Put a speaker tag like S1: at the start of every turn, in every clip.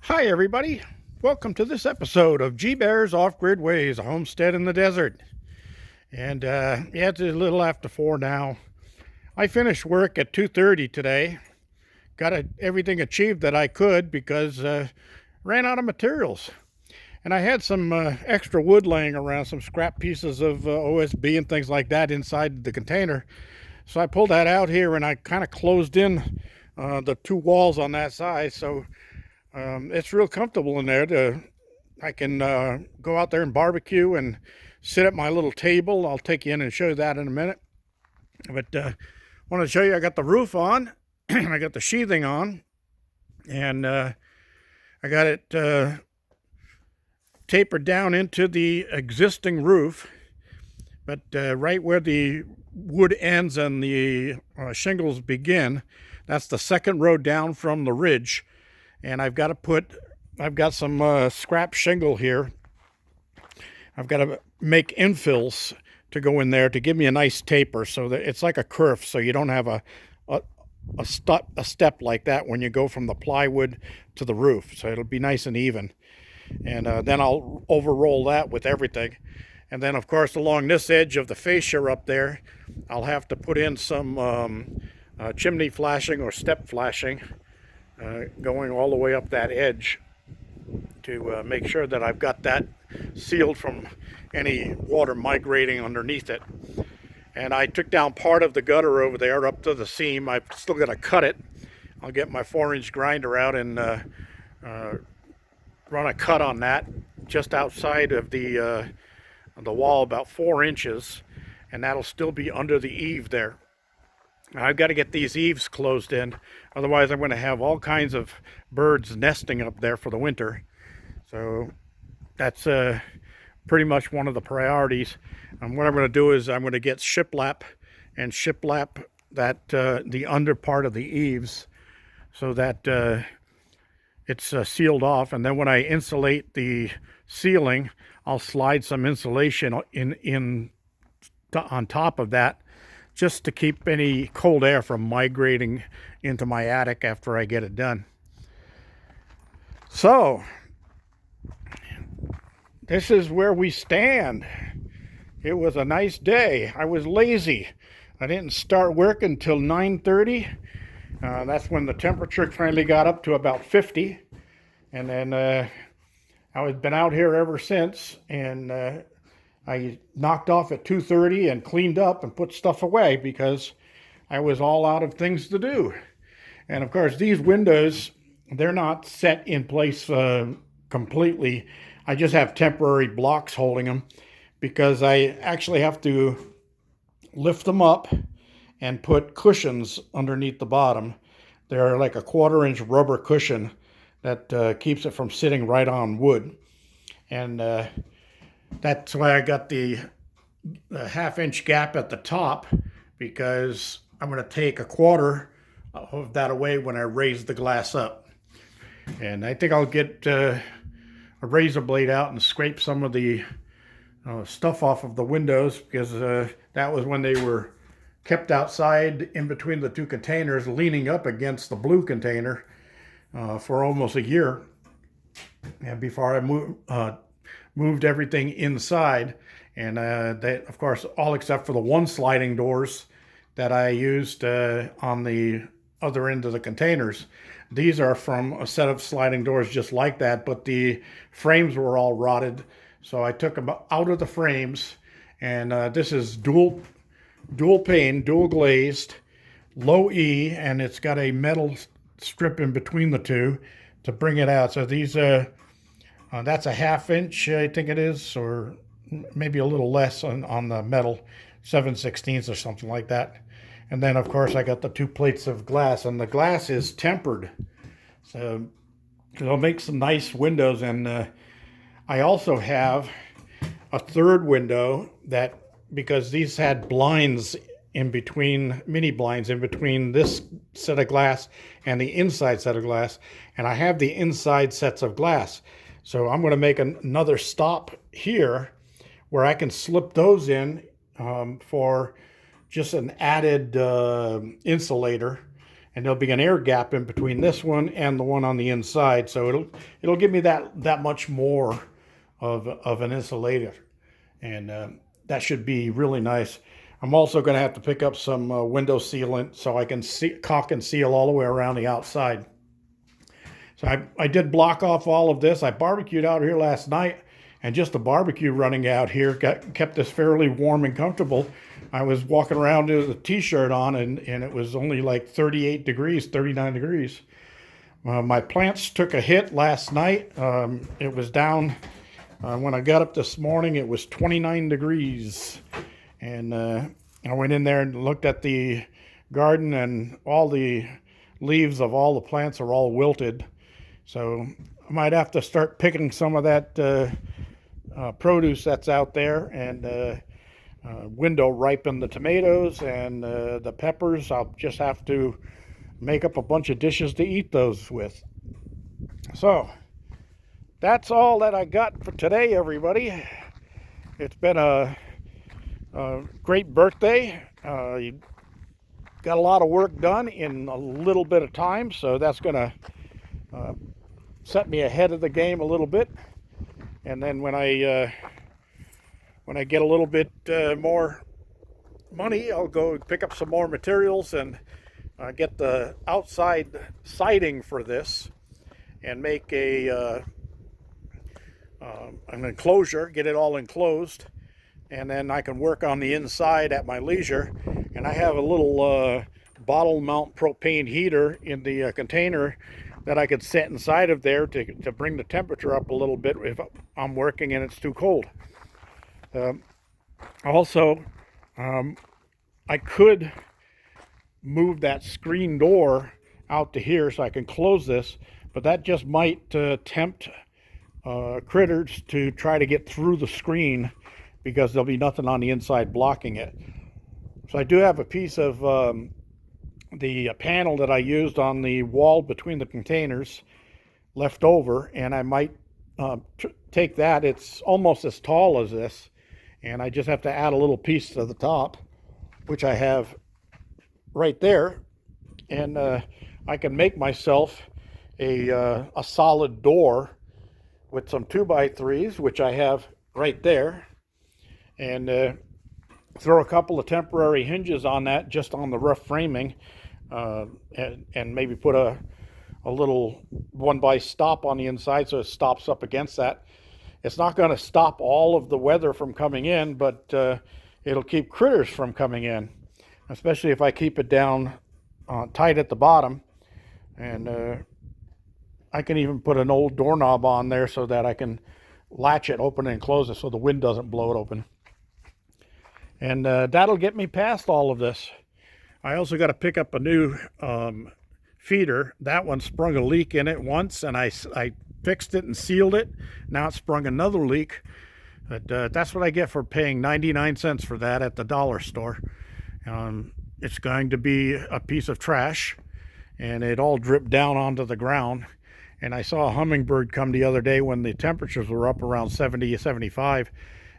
S1: Hi, everybody. Welcome to this episode of G Bear's Off-Grid Ways, a homestead in the desert. And yeah, it's a little after 4 now. I finished work at 2:30 today. Got everything achieved that I could because ran out of materials. And I had some extra wood laying around, some scrap pieces of OSB and things like that inside the container. So I pulled that out here and I kind of closed in the two walls on that side. So it's real comfortable in there. I can go out there and barbecue and sit at my little table. I'll take you in and show you that in a minute. But I want to show you I got the roof on. I got the sheathing on. And I got it tapered down into the existing roof. But right where the wood ends and the shingles begin, that's the second row down from the ridge. And I've got some scrap shingle here. I've got to make infills to go in there to give me a nice taper so that it's like a kerf, so you don't have a step like that when you go from the plywood to the roof. So it'll be nice and even. And then I'll overroll that with everything. And then, of course, along this edge of the fascia up there, I'll have to put in some chimney flashing or step flashing. Going all the way up that edge to make sure that I've got that sealed from any water migrating underneath it. And I took down part of the gutter over there up to the seam. I've still got to cut it. I'll get my 4-inch grinder out and run a cut on that just outside of the wall, about 4 inches, and that'll still be under the eave there. I've got to get these eaves closed in, otherwise I'm going to have all kinds of birds nesting up there for the winter. So that's pretty much one of the priorities. And what I'm going to do is I'm going to get shiplap and shiplap that the under part of the eaves so that it's sealed off. And then when I insulate the ceiling, I'll slide some insulation in on top of that, just to keep any cold air from migrating into my attic after I get it done. So, this is where we stand. It was a nice day. I was lazy. I didn't start work until 9:30. That's when the temperature finally got up to about 50. And then I've been out here ever since, and I knocked off at 2:30 and cleaned up and put stuff away because I was all out of things to do. And of course, these windows, they're not set in place completely. I just have temporary blocks holding them because I actually have to lift them up and put cushions underneath the bottom. They're like a 1/4-inch rubber cushion that keeps it from sitting right on wood. And that's why I got the 1/2-inch gap at the top, because I'm going to take 1/4 of that away when I raise the glass up. And I think I'll get a razor blade out and scrape some of the stuff off of the windows, because that was when they were kept outside in between the two containers, leaning up against the blue container for almost a year. And before I moved everything inside, and they, of course, all except for the one sliding doors that I used on the other end of the containers. These are from a set of sliding doors just like that, but the frames were all rotted, so I took them out of the frames. And this is dual pane, dual glazed, low E, and it's got a metal strip in between the two to bring it out. So these that's a 1/2 inch, I think it is, or maybe a little less on the metal, 7/16 or something like that. And then, of course, I got the 2 plates of glass, and the glass is tempered. So it'll make some nice windows. And I also have a third window that, because these had blinds in between, mini blinds in between this set of glass and the inside set of glass, and I have the inside sets of glass. So I'm going to make another stop here where I can slip those in for just an added insulator. and there'll be an air gap in between this one and the one on the inside. So it'll give me that much more of an insulator, and that should be really nice. I'm also going to have to pick up some window sealant so I can caulk and seal all the way around the outside. So I did block off all of this. I barbecued out here last night, and just the barbecue running out here kept us fairly warm and comfortable. I was walking around with a t-shirt on, and it was only like 38 degrees, 39 degrees. My plants took a hit last night. It was down, when I got up this morning, it was 29 degrees. And I went in there and looked at the garden, and all the leaves of all the plants are all wilted. So I might have to start picking some of that produce that's out there, and window ripen the tomatoes and the peppers. I'll just have to make up a bunch of dishes to eat those with. So that's all that I got for today, everybody. It's been a great birthday. You got a lot of work done in a little bit of time, so that's going to set me ahead of the game a little bit. And then when I get a little bit more money, I'll go pick up some more materials and get the outside siding for this and make an enclosure, get it all enclosed, and then I can work on the inside at my leisure. And I have a little bottle mount propane heater in the container that I could set inside of there to bring the temperature up a little bit if I'm working and it's too cold. Also, I could move that screen door out to here so I can close this, but that just might tempt critters to try to get through the screen, because there'll be nothing on the inside blocking it. So I do have a piece of the panel that I used on the wall between the containers left over, and I might take that. It's almost as tall as this, and I just have to add a little piece to the top, which I have right there, and I can make myself a solid door with some 2x3s, which I have right there, and throw a couple of temporary hinges on that, just on the rough framing, and maybe put a little 1x stop on the inside so it stops up against that. It's not going to stop all of the weather from coming in, but it'll keep critters from coming in, especially if I keep it down tight at the bottom. And I can even put an old doorknob on there so that I can latch it open and close it so the wind doesn't blow it open. And that'll get me past all of this. I also got to pick up a new feeder. That one sprung a leak in it once, and I fixed it and sealed it. Now it sprung another leak. But that's what I get for paying 99 cents for that at the dollar store. It's going to be a piece of trash, and it all dripped down onto the ground. And I saw a hummingbird come the other day when the temperatures were up around 70, 75,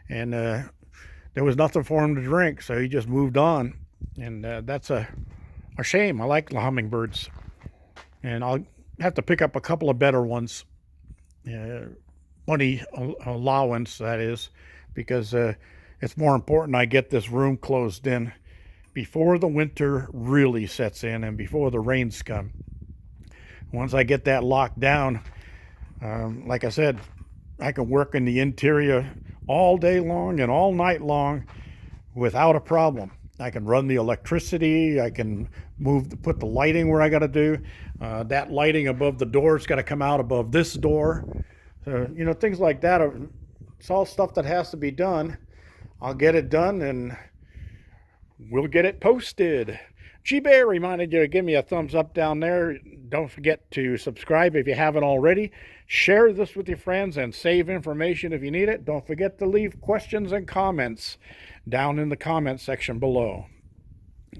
S1: and there was nothing for him to drink, so he just moved on. And that's a shame. I like the hummingbirds, and I'll have to pick up a couple of better ones, money allowance, that is, because it's more important I get this room closed in before the winter really sets in and before the rains come. Once I get that locked down, like I said, I can work in the interior all day long and all night long without a problem. I can run the electricity. I can put the lighting where I got to do. That lighting above the door's got to come out above this door. So, things like that. It's all stuff that has to be done. I'll get it done, and we'll get it posted. G-Bear reminded you to give me a thumbs up down there. Don't forget to subscribe if you haven't already. Share this with your friends and save information if you need it. Don't forget to leave questions and comments down in the comment section below.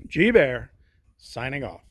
S1: G-Bear, signing off.